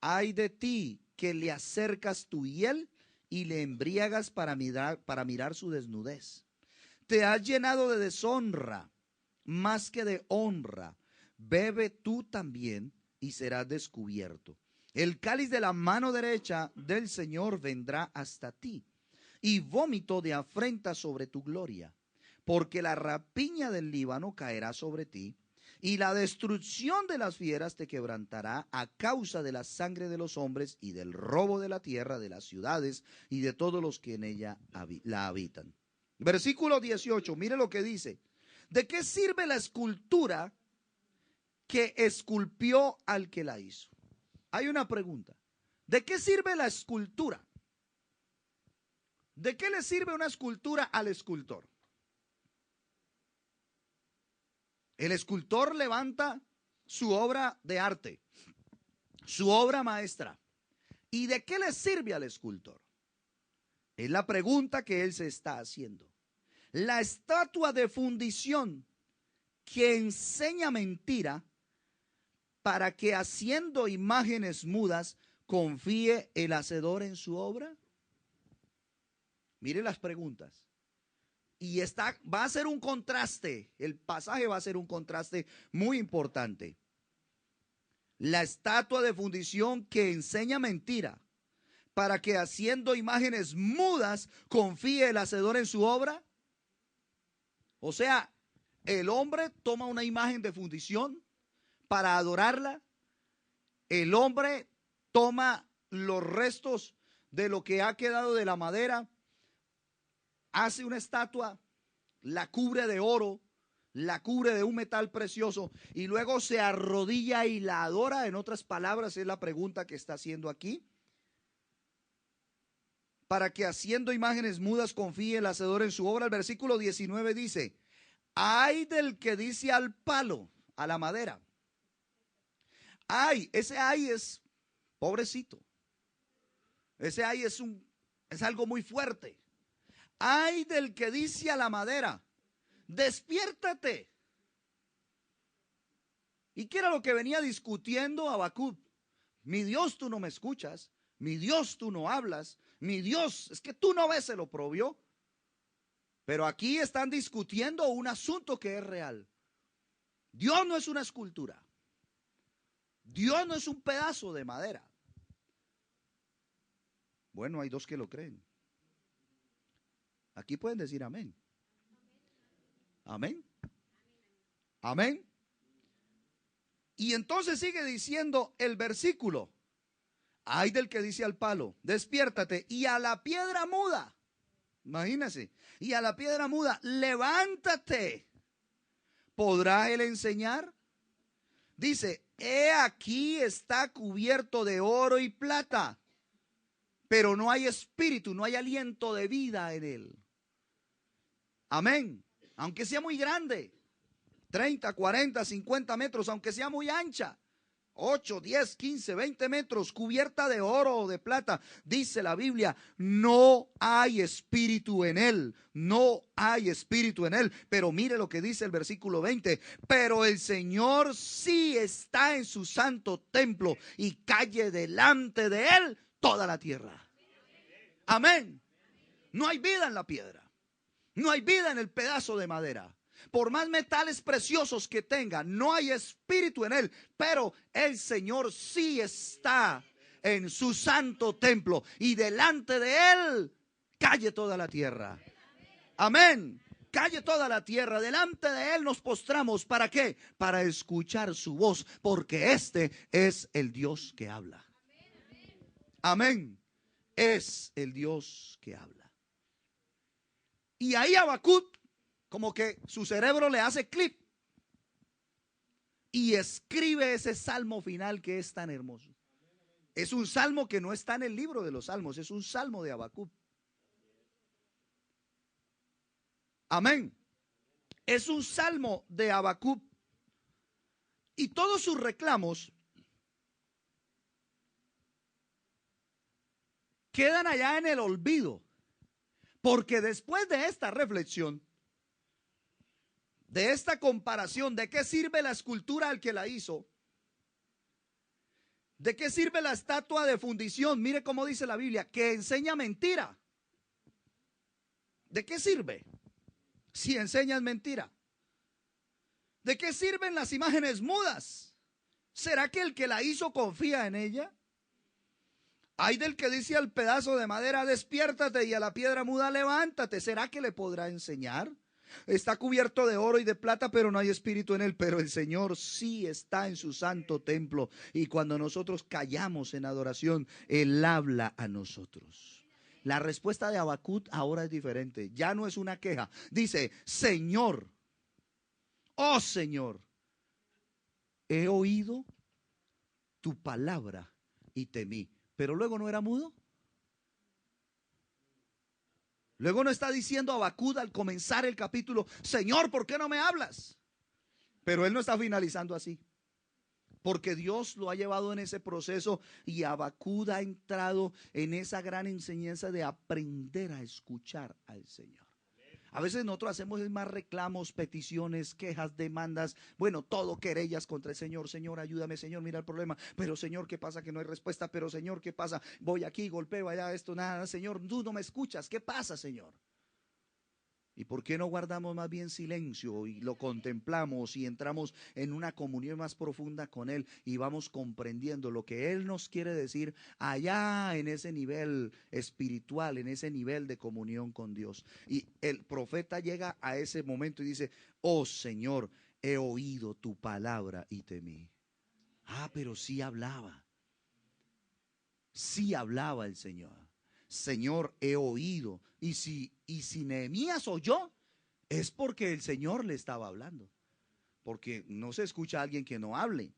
ay de ti que le acercas tu hiel y le embriagas para mirar su desnudez. Te has llenado de deshonra más que de honra. Bebe tú también y serás descubierto. El cáliz de la mano derecha del Señor vendrá hasta ti, y vómito de afrenta sobre tu gloria, porque la rapiña del Líbano caerá sobre ti, y la destrucción de las fieras te quebrantará a causa de la sangre de los hombres y del robo de la tierra, de las ciudades y de todos los que en ella la habitan. Versículo 18, mire lo que dice. ¿De qué sirve la escultura que esculpió al que la hizo? Hay una pregunta. ¿De qué sirve la escultura? ¿De qué le sirve una escultura al escultor? El escultor levanta su obra de arte, su obra maestra. ¿Y de qué le sirve al escultor? Es la pregunta que él se está haciendo. La estatua de fundición que enseña mentira para que haciendo imágenes mudas confíe el hacedor en su obra. Mire las preguntas. Y va a ser un contraste, el pasaje va a ser un contraste muy importante. La estatua de fundición que enseña mentira para que haciendo imágenes mudas confíe el hacedor en su obra. O sea, el hombre toma una imagen de fundición para adorarla. El hombre toma los restos de lo que ha quedado de la madera, hace una estatua, la cubre de oro, la cubre de un metal precioso y luego se arrodilla y la adora. En otras palabras, es la pregunta que está haciendo aquí. Para que haciendo imágenes mudas confíe el hacedor en su obra. El versículo 19 dice, ay del que dice al palo, a la madera. Ay, ese ay es pobrecito. Ese ay es algo muy fuerte. Ay del que dice a la madera, despiértate. ¿Y qué era lo que venía discutiendo Habacuc? Mi Dios, tú no me escuchas. Mi Dios, tú no hablas. Mi Dios, es que tú no ves el oprobio. Pero aquí están discutiendo un asunto que es real. Dios no es una escultura. Dios no es un pedazo de madera. Bueno, hay dos que lo creen. Aquí pueden decir amén. Amén. Amén. Y entonces sigue diciendo el versículo. Ay del que dice al palo, despiértate, y a la piedra muda, imagínense, y a la piedra muda, levántate. ¿Podrá él enseñar? Dice, he aquí está cubierto de oro y plata, pero no hay espíritu, no hay aliento de vida en él. Amén. Aunque sea muy grande, 30, 40, 50 metros, aunque sea muy ancha, 8, 10, 15, 20 metros, cubierta de oro o de plata, dice la Biblia, no hay espíritu en él, no hay espíritu en él. Pero mire lo que dice el versículo 20, pero el Señor sí está en su santo templo y calle delante de él toda la tierra. Amén. No hay vida en la piedra, no hay vida en el pedazo de madera. Por más metales preciosos que tenga, no hay espíritu en él, pero el Señor sí está en su santo templo y delante de él calle toda la tierra. Amén. Calle toda la tierra, delante de él nos postramos. ¿Para qué? Para escuchar su voz, porque este es el Dios que habla. Amén. Es el Dios que habla. Y ahí Habacuc, como que su cerebro le hace clic y escribe ese salmo final que es tan hermoso. Es un salmo que no está en el libro de los salmos, es un salmo de Habacuc. Amén. Es un salmo de Habacuc. Y todos sus reclamos quedan allá en el olvido. Porque después de esta reflexión, de esta comparación, ¿de qué sirve la escultura al que la hizo? ¿De qué sirve la estatua de fundición? Mire cómo dice la Biblia, que enseña mentira. ¿De qué sirve si enseñas mentira? ¿De qué sirven las imágenes mudas? ¿Será que el que la hizo confía en ella? Hay del que dice al pedazo de madera, despiértate, y a la piedra muda, levántate. ¿Será que le podrá enseñar? Está cubierto de oro y de plata, pero no hay espíritu en él. Pero el Señor sí está en su santo templo. Y cuando nosotros callamos en adoración, Él habla a nosotros. La respuesta de Habacuc ahora es diferente. Ya no es una queja. Dice, Señor, oh Señor, he oído tu palabra y temí. Pero luego no era mudo. Luego no está diciendo Habacuc al comenzar el capítulo, Señor, ¿por qué no me hablas? Pero él no está finalizando así. Porque Dios lo ha llevado en ese proceso y Habacuc ha entrado en esa gran enseñanza de aprender a escuchar al Señor. A veces nosotros hacemos más reclamos, peticiones, quejas, demandas, bueno, todo, querellas contra el Señor. Señor, ayúdame, Señor, mira el problema. Pero Señor, ¿qué pasa? Que no hay respuesta. Pero Señor, ¿qué pasa? Voy aquí, golpeo allá, esto, nada. Señor, tú no me escuchas. ¿Qué pasa, Señor? ¿Y por qué no guardamos más bien silencio y lo contemplamos y entramos en una comunión más profunda con Él y vamos comprendiendo lo que Él nos quiere decir allá en ese nivel espiritual, en ese nivel de comunión con Dios? Y el profeta llega a ese momento y dice, oh Señor, he oído tu palabra y temí. Ah, pero sí hablaba el Señor. Señor, he oído. Y si Nehemías oyó, es porque el Señor le estaba hablando. Porque no se escucha a alguien que no hable.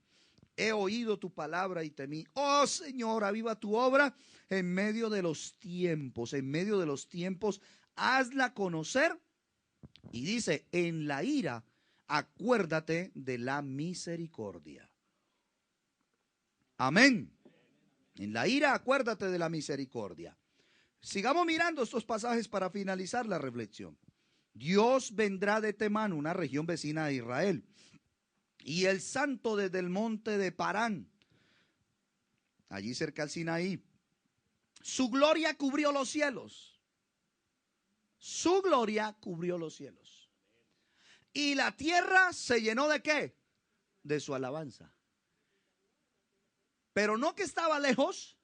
He oído tu palabra y temí. Oh Señor, aviva tu obra en medio de los tiempos. En medio de los tiempos, hazla conocer. Y dice, en la ira, acuérdate de la misericordia. Amén. En la ira, acuérdate de la misericordia. Sigamos mirando estos pasajes para finalizar la reflexión. Dios vendrá de Temán, una región vecina de Israel, y el santo desde el monte de Parán, allí cerca al Sinaí. Su gloria cubrió los cielos. Su gloria cubrió los cielos. Y la tierra se llenó ¿de qué? De su alabanza. Pero no que estaba lejos.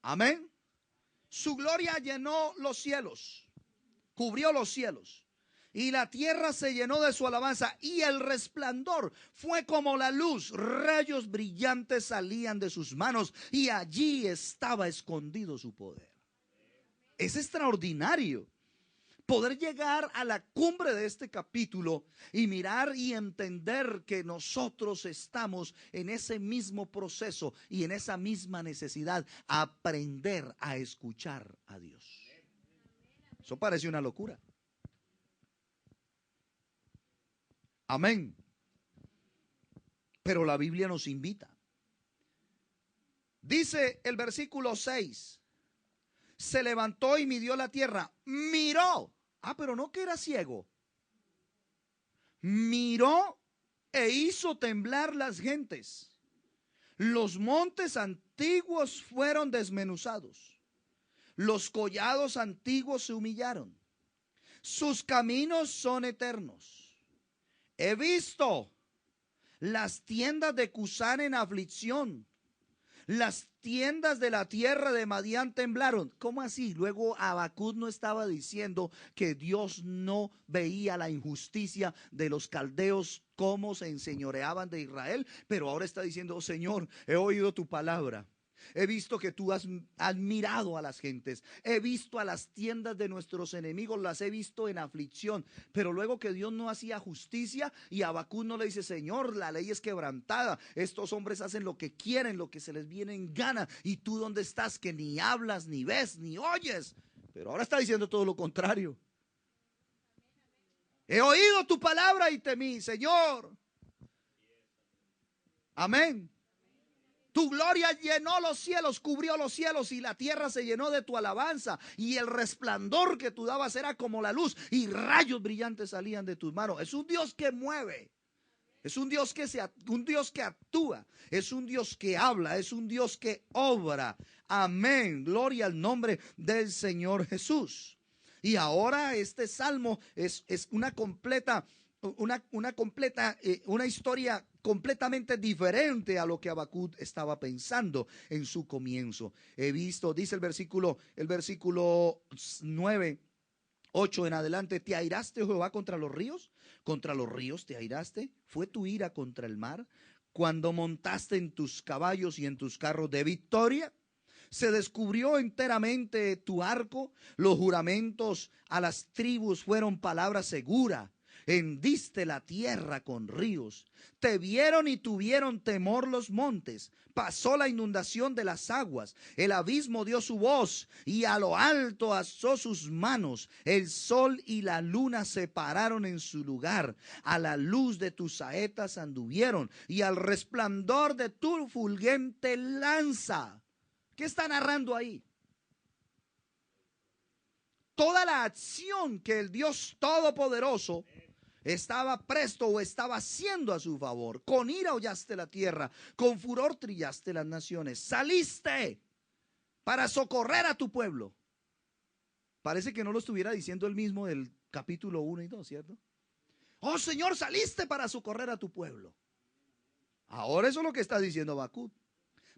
Amén. Su gloria llenó los cielos, cubrió los cielos, y la tierra se llenó de su alabanza, y el resplandor fue como la luz, rayos brillantes salían de sus manos, y allí estaba escondido su poder. Es extraordinario poder llegar a la cumbre de este capítulo y mirar y entender que nosotros estamos en ese mismo proceso y en esa misma necesidad, aprender a escuchar a Dios. Eso parece una locura. Amén. Pero la Biblia nos invita. Dice el versículo 6. Se levantó y midió la tierra, miró. Ah, pero no que era ciego. Miró e hizo temblar las gentes. Los montes antiguos fueron desmenuzados. Los collados antiguos se humillaron. Sus caminos son eternos. He visto las tiendas de Cusán en aflicción. Las tiendas de la tierra de Madián temblaron. ¿Cómo así? Luego Habacuc no estaba diciendo que Dios no veía la injusticia de los caldeos, cómo se enseñoreaban de Israel, pero ahora está diciendo, Señor, he oído tu palabra He visto que tú has mirado a las gentes. He visto a las tiendas de nuestros enemigos, las he visto en aflicción. Pero luego que Dios no hacía justicia y Habacuc no le dice: Señor, la ley es quebrantada. Estos hombres hacen lo que quieren, lo que se les viene en gana. Y tú, ¿dónde estás? Que ni hablas, ni ves, ni oyes. Pero ahora está diciendo todo lo contrario. He oído tu palabra y temí, Señor. Amén. Tu gloria llenó los cielos, cubrió los cielos, y la tierra se llenó de tu alabanza, y el resplandor que tú dabas era como la luz, y rayos brillantes salían de tus manos. Es un Dios que mueve, es un Dios un Dios que actúa, es un Dios que habla, es un Dios que obra. Amén. Gloria al nombre del Señor Jesús. Y ahora este salmo es una historia completamente diferente a lo que Habacuc estaba pensando en su comienzo. He visto, dice el versículo 9, 8 en adelante: ¿te airaste, Jehová, contra los ríos? ¿Contra los ríos te airaste? ¿Fue tu ira contra el mar, cuando montaste en tus caballos y en tus carros de victoria? Se descubrió enteramente tu arco, los juramentos a las tribus fueron palabra segura. Hendiste la tierra con ríos, te vieron y tuvieron temor los montes. Pasó la inundación de las aguas, el abismo dio su voz y a lo alto alzó sus manos. El sol y la luna se pararon en su lugar. A la luz de tus saetas anduvieron y al resplandor de tu fulgente lanza. ¿Qué está narrando ahí? Toda la acción que el Dios Todopoderoso estaba presto o estaba haciendo a su favor. Con ira hollaste la tierra, con furor trillaste las naciones. Saliste para socorrer a tu pueblo. Parece que no lo estuviera diciendo él mismo del capítulo 1 y 2, ¿cierto? Oh Señor, saliste para socorrer a tu pueblo. Ahora eso es lo que está diciendo Habacuc.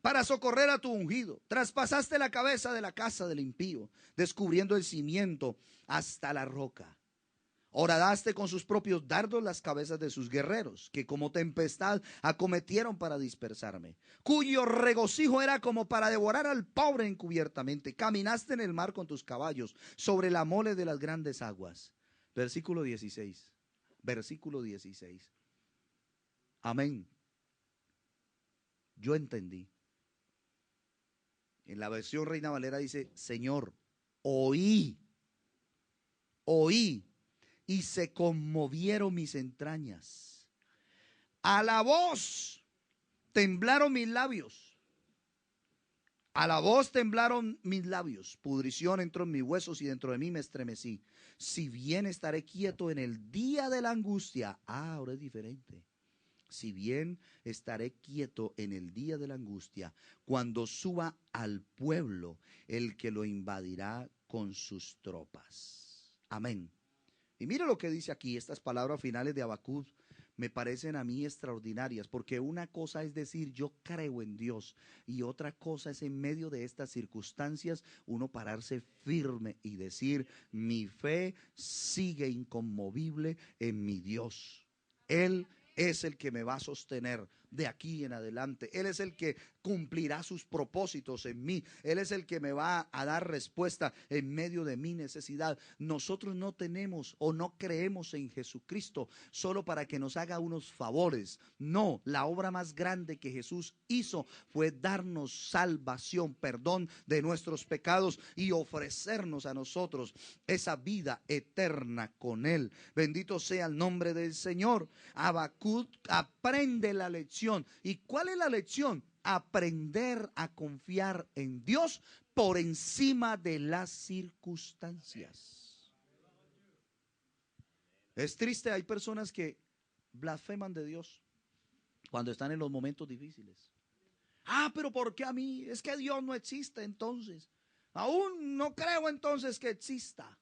Para socorrer a tu ungido, traspasaste la cabeza de la casa del impío, descubriendo el cimiento hasta la roca. Horadaste con sus propios dardos las cabezas de sus guerreros, que como tempestad acometieron para dispersarme, cuyo regocijo era como para devorar al pobre encubiertamente. Caminaste en el mar con tus caballos, sobre la mole de las grandes aguas. Versículo 16. Versículo 16. Amén. Yo entendí. En la versión Reina Valera dice: Señor, oí, y se conmovieron mis entrañas. A la voz temblaron mis labios. A la voz temblaron mis labios. Pudrición entró en mis huesos y dentro de mí me estremecí. Si bien estaré quieto en el día de la angustia. Ahora es diferente. Si bien estaré quieto en el día de la angustia, cuando suba al pueblo el que lo invadirá con sus tropas. Amén. Y mira lo que dice aquí. Estas palabras finales de Habacuc me parecen a mí extraordinarias, porque una cosa es decir yo creo en Dios, y otra cosa es en medio de estas circunstancias uno pararse firme y decir: mi fe sigue inconmovible en mi Dios. Él es el que me va a sostener de aquí en adelante. Él es el que cumplirá sus propósitos en mí. Él es el que me va a dar respuesta en medio de mi necesidad. Nosotros no tenemos o no creemos en Jesucristo solo para que nos haga unos favores. No, la obra más grande que Jesús hizo fue darnos salvación, perdón de nuestros pecados y ofrecernos a nosotros esa vida eterna con Él. Bendito sea el nombre del Señor. Habacuc aprende la lección. ¿Y cuál es la lección? Aprender a confiar en Dios por encima de las circunstancias. Es triste, hay personas que blasfeman de Dios cuando están en los momentos difíciles. Pero ¿por qué a mí? Es que Dios no existe entonces. Aún no creo entonces que exista.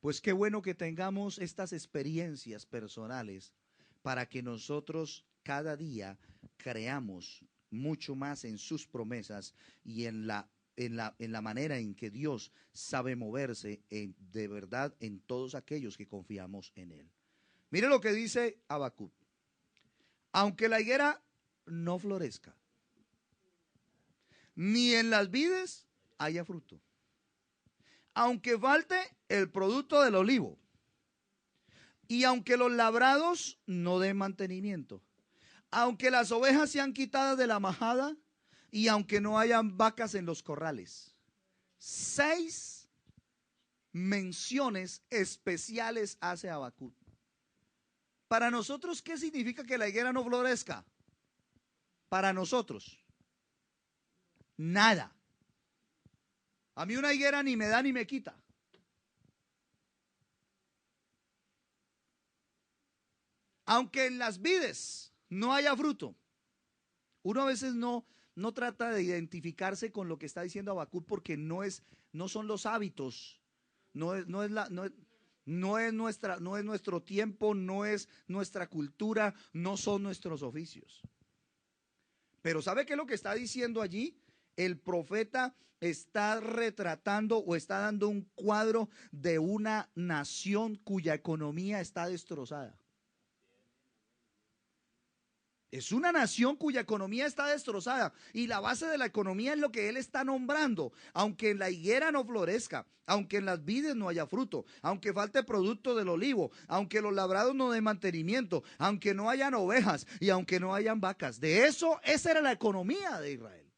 Pues qué bueno que tengamos estas experiencias personales para que nosotros cada día creamos mucho más en sus promesas y en la manera en que Dios sabe moverse de verdad en todos aquellos que confiamos en Él. Mire lo que dice Habacuc: aunque la higuera no florezca, ni en las vides haya fruto. Aunque falte el producto del olivo, y aunque los labrados no den mantenimiento, aunque las ovejas sean quitadas de la majada, y aunque no hayan vacas en los corrales. 6 menciones especiales hace Habacuc. Para nosotros, ¿qué significa que la higuera no florezca? Para nosotros, nada. A mí una higuera ni me da ni me quita. Aunque en las vides no haya fruto, uno a veces no trata de identificarse con lo que está diciendo Habacuc, porque no son los hábitos, no es nuestro tiempo, no es nuestra cultura, no son nuestros oficios. Pero ¿sabe qué es lo que está diciendo allí? El profeta está retratando o está dando un cuadro de una nación cuya economía está destrozada. Es una nación cuya economía está destrozada, y la base de la economía es lo que él está nombrando. Aunque en la higuera no florezca, aunque en las vides no haya fruto, aunque falte producto del olivo, aunque los labrados no den mantenimiento, aunque no hayan ovejas y aunque no hayan vacas. Esa era la economía de Israel.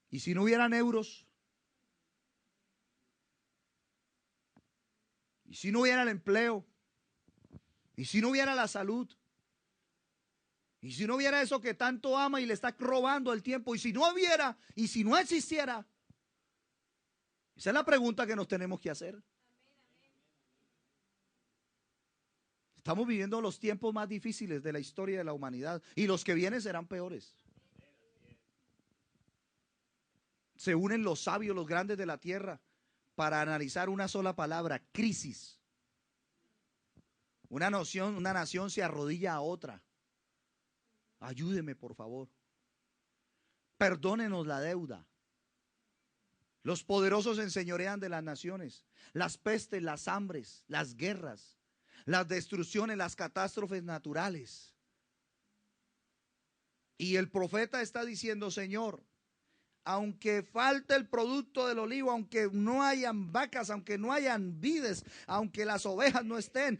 Y si no hubieran euros, y si no hubiera el empleo, y si no hubiera la salud, y si no hubiera eso que tanto ama y le está robando el tiempo, y si no hubiera, y si no existiera. Esa es la pregunta que nos tenemos que hacer. Estamos viviendo los tiempos más difíciles de la historia de la humanidad, y los que vienen serán peores. Se unen los sabios, los grandes de la tierra, para analizar una sola palabra: crisis. Una nación se arrodilla a otra. Ayúdeme, por favor. Perdónenos la deuda. Los poderosos se enseñorean de las naciones. Las pestes, las hambres, las guerras, las destrucciones, las catástrofes naturales. Y el profeta está diciendo: Señor, aunque falte el producto del olivo, aunque no hayan vacas, aunque no hayan vides, aunque las ovejas no estén,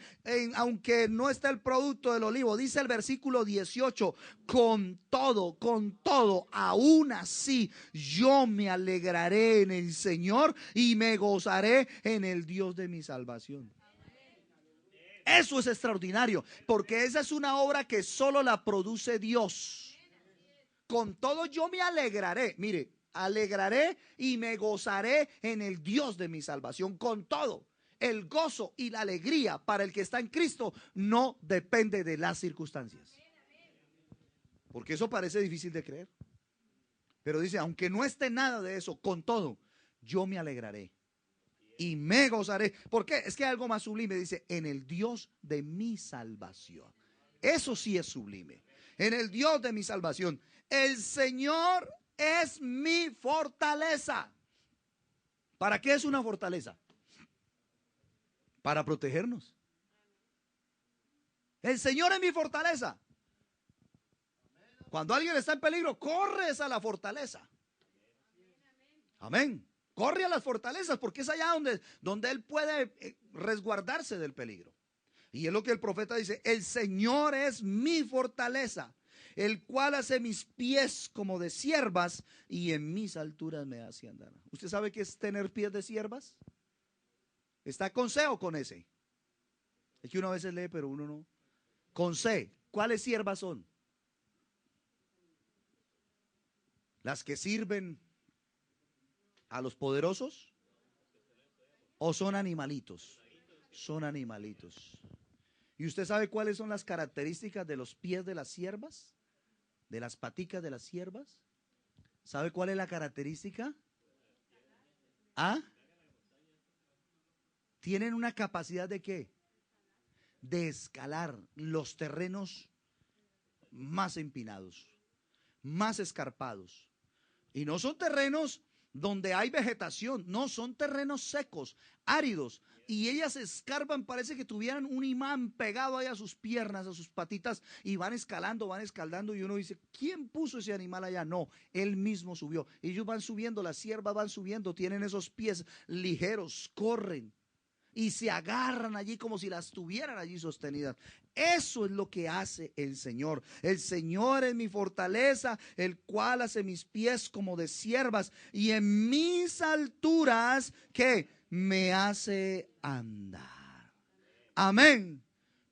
aunque no esté el producto del olivo, dice el versículo 18, con todo, aún así yo me alegraré en el Señor y me gozaré en el Dios de mi salvación. Eso es extraordinario, porque esa es una obra que solo la produce Dios. Con todo yo me alegraré, mire, alegraré y me gozaré en el Dios de mi salvación. Con todo, el gozo y la alegría para el que está en Cristo no depende de las circunstancias. Porque eso parece difícil de creer. Pero dice: aunque no esté nada de eso, con todo, yo me alegraré y me gozaré. ¿Por qué? Es que hay algo más sublime. Dice: en el Dios de mi salvación. Eso sí es sublime. En el Dios de mi salvación. El Señor es mi fortaleza. ¿Para qué es una fortaleza? Para protegernos. El Señor es mi fortaleza. Cuando alguien está en peligro, corres a la fortaleza. Amén. Corre a las fortalezas, porque es allá donde él puede resguardarse del peligro. Y es lo que el profeta dice: el Señor es mi fortaleza, el cual hace mis pies como de ciervas y en mis alturas me hace andar. ¿Usted sabe qué es tener pies de ciervas? ¿Está con C o con S? Es que uno a veces lee, pero uno no. Con C. ¿Cuáles ciervas son? ¿Las que sirven a los poderosos? ¿O son animalitos? Son animalitos. ¿Y usted sabe cuáles son las características de los pies de las ciervas? De las paticas de las ciervas. ¿Sabe cuál es la característica? ¿Ah? Tienen una capacidad ¿de qué? De escalar los terrenos más empinados, más escarpados. Y no son terrenos donde hay vegetación, no, son terrenos secos, áridos. y ellas escarban, parece que tuvieran un imán pegado ahí a sus piernas, a sus patitas, y van escalando, van escaldando, y uno dice, ¿quién puso ese animal allá? No, él mismo subió. Ellos van subiendo, las ciervas van subiendo, tienen esos pies ligeros, corren y se agarran allí como si las tuvieran allí sostenidas. Eso es lo que hace el Señor. El Señor es mi fortaleza, el cual hace mis pies como de ciervas, y en mis alturas, ¿qué? Me hace andar. Amén.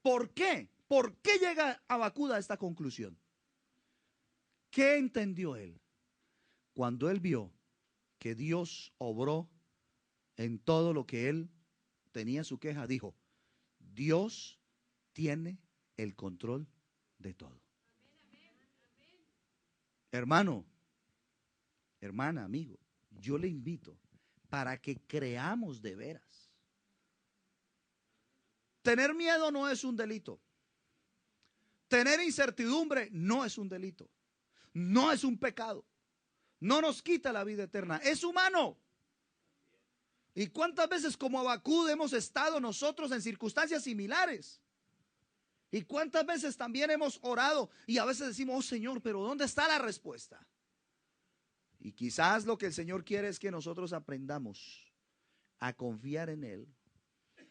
¿Por qué? ¿Por qué llega Habacuc a esta conclusión? ¿Qué entendió él? Cuando él vio que Dios obró en todo lo que él tenía su queja, dijo, Dios tiene el control de todo. Hermano, hermana, amigo, yo le invito para que creamos de veras. Tener miedo no es un delito. Tener incertidumbre no es un delito. No es un pecado. No nos quita la vida eterna. Es humano. ¿Y cuántas veces como Habacuc hemos estado nosotros en circunstancias similares? ¿Y cuántas veces también hemos orado y a veces decimos, oh Señor, pero ¿dónde está la respuesta? Y quizás lo que el Señor quiere es que nosotros aprendamos a confiar en Él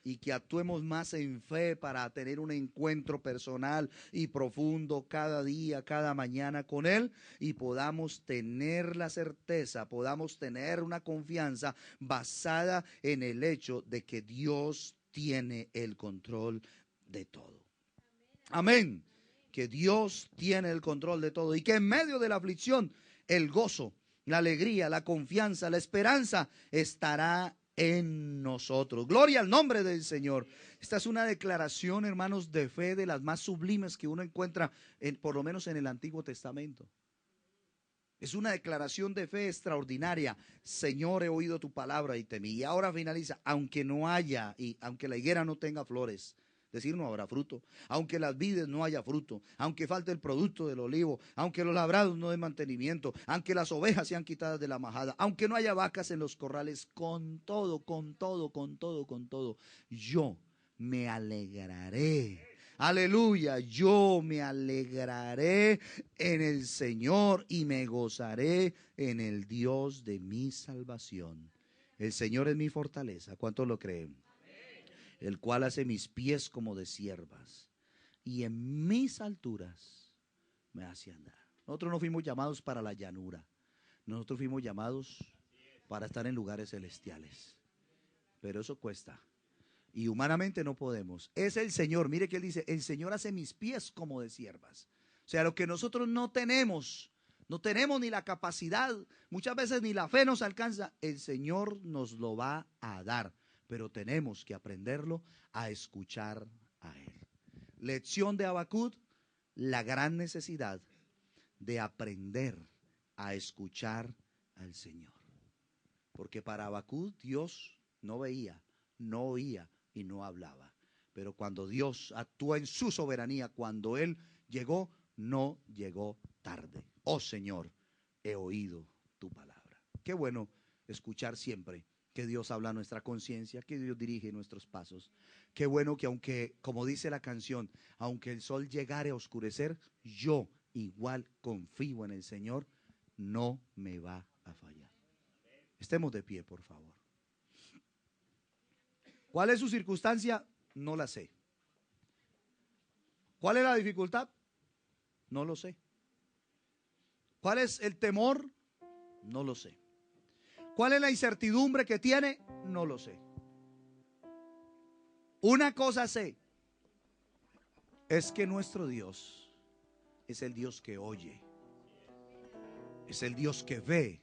y que actuemos más en fe para tener un encuentro personal y profundo cada día, cada mañana con Él, y podamos tener la certeza, podamos tener una confianza basada en el hecho de que Dios tiene el control de todo. Amén. Que Dios tiene el control de todo y que en medio de la aflicción el gozo, la alegría, la confianza, la esperanza estará en nosotros. Gloria al nombre del Señor. Esta es una declaración, hermanos, de fe de las más sublimes que uno encuentra por lo menos en el Antiguo Testamento. Es una declaración de fe extraordinaria. Señor, he oído tu palabra y temí. Y ahora finaliza, aunque no haya, y aunque la higuera no tenga flores, decir, no habrá fruto. Aunque las vides no haya fruto, aunque falte el producto del olivo, aunque los labrados no den mantenimiento, aunque las ovejas sean quitadas de la majada, aunque no haya vacas en los corrales, con todo, yo me alegraré. Aleluya, yo me alegraré en el Señor y me gozaré en el Dios de mi salvación. El Señor es mi fortaleza. ¿Cuántos lo creen? El cual hace mis pies como de ciervas y en mis alturas me hace andar. Nosotros no fuimos llamados para la llanura, nosotros fuimos llamados para estar en lugares celestiales, pero eso cuesta y humanamente no podemos. Es el Señor, mire que Él dice, el Señor hace mis pies como de ciervas. O sea, lo que nosotros no tenemos ni la capacidad, muchas veces ni la fe nos alcanza, el Señor nos lo va a dar. Pero tenemos que aprenderlo a escuchar a Él. Lección de Habacuc, la gran necesidad de aprender a escuchar al Señor. Porque para Habacuc Dios no veía, no oía y no hablaba. Pero cuando Dios actúa en su soberanía, cuando Él llegó, no llegó tarde. Oh Señor, he oído tu palabra. Qué bueno escuchar siempre que Dios habla a nuestra conciencia, que Dios dirige nuestros pasos. Qué bueno que aunque, como dice la canción, aunque el sol llegare a oscurecer, yo igual confío en el Señor, no me va a fallar. Estemos de pie, por favor. ¿Cuál es su circunstancia? No la sé. ¿Cuál es la dificultad? No lo sé. ¿Cuál es el temor? No lo sé. ¿Cuál es la incertidumbre que tiene? No lo sé. Una cosa sé, es que nuestro Dios es el Dios que oye, es el Dios que ve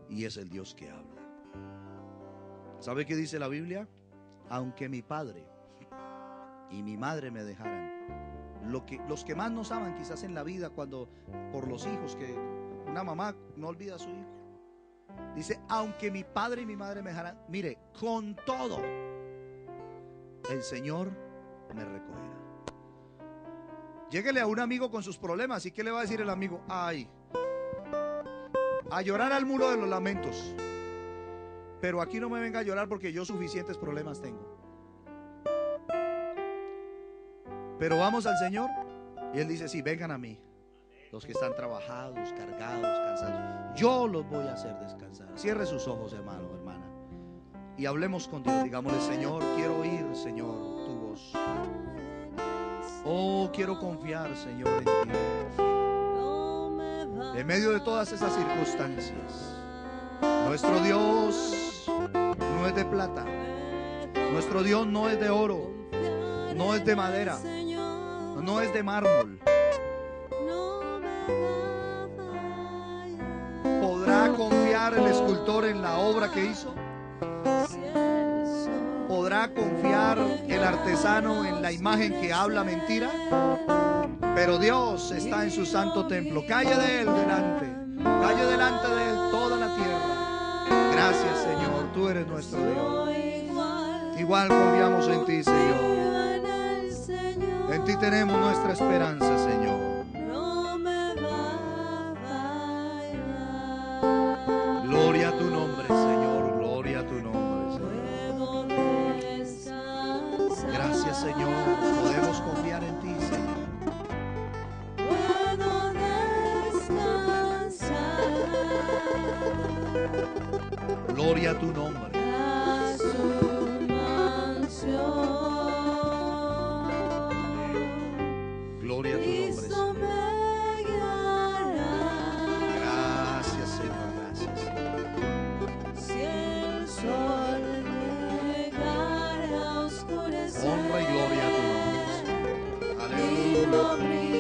y es el Dios que habla. ¿Sabe qué dice la Biblia? Aunque mi padre y mi madre me dejaran, los que más nos aman quizás en la vida, cuando por los hijos, que una mamá no olvida a su hijo, dice, aunque mi padre y mi madre me dejaran, mire, con todo, el Señor me recogerá. Lléguele a un amigo con sus problemas, ¿y qué le va a decir el amigo? Ay, a llorar al muro de los lamentos. Pero aquí no me venga a llorar porque yo suficientes problemas tengo. Pero vamos al Señor y Él dice, sí, vengan a mí, los que están trabajados, cargados, cansados, yo los voy a hacer descansar. Cierre sus ojos, hermano, hermana, y hablemos con Dios. Digámosle, Señor, quiero oír, Señor, tu voz. Oh, quiero confiar, Señor, en ti. En medio de todas esas circunstancias, nuestro Dios no es de plata, nuestro Dios no es de oro, no es de madera, no es de mármol. ¿Podrá confiar el escultor en la obra que hizo? ¿Podrá confiar el artesano en la imagen que habla mentira? Pero Dios está en su santo templo. Calle de Él delante, calle delante de Él toda la tierra. Gracias, Señor, tú eres nuestro Dios. Igual confiamos en ti, Señor. En ti tenemos nuestra esperanza, Señor. Gloria a tu nombre, Señor. Gloria a tu nombre, Señor. Gracias, Señor. Podemos confiar en ti, Señor. Gloria a tu nombre. Gloria a tu nombre, Señor. Gracias, Señor. Gracias, Señor. Honra y gloria a tu nombre, Señor. Aleluya.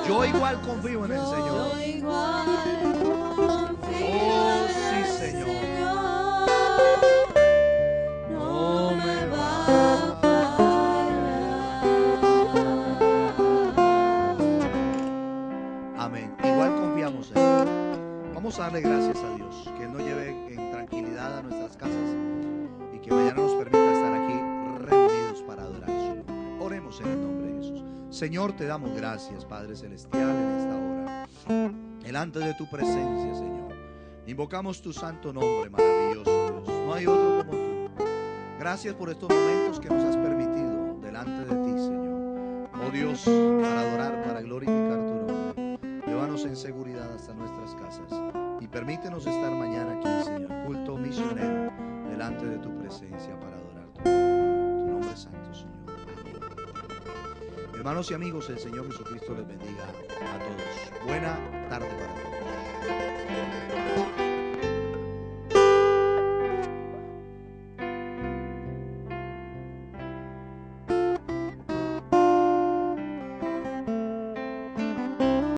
Yo igual confío en el Señor. Oh, sí, Señor. No me va a fallar. Amén. Igual confiamos en Él. Vamos a darle gracias a Dios, que Él nos lleve en tranquilidad a nuestras casas y que mañana nos permita estar aquí reunidos para adorar su nombre. Oremos en el nombre de Jesús. Señor, te damos gracias, Padre Celestial, en esta hora, delante de tu presencia, Señor. Invocamos tu santo nombre, maravilloso Dios. No hay otro como tú. Gracias por estos momentos que nos has permitido delante de ti, Señor. Oh Dios, para adorar, para glorificar tu nombre. Llévanos en seguridad hasta nuestras casas y permítenos estar mañana aquí, Señor, culto misionero delante de tu presencia para adorar tu nombre santo, Señor. Amén. Hermanos y amigos, el Señor Jesucristo les bendiga a todos. Buena tarde para todos.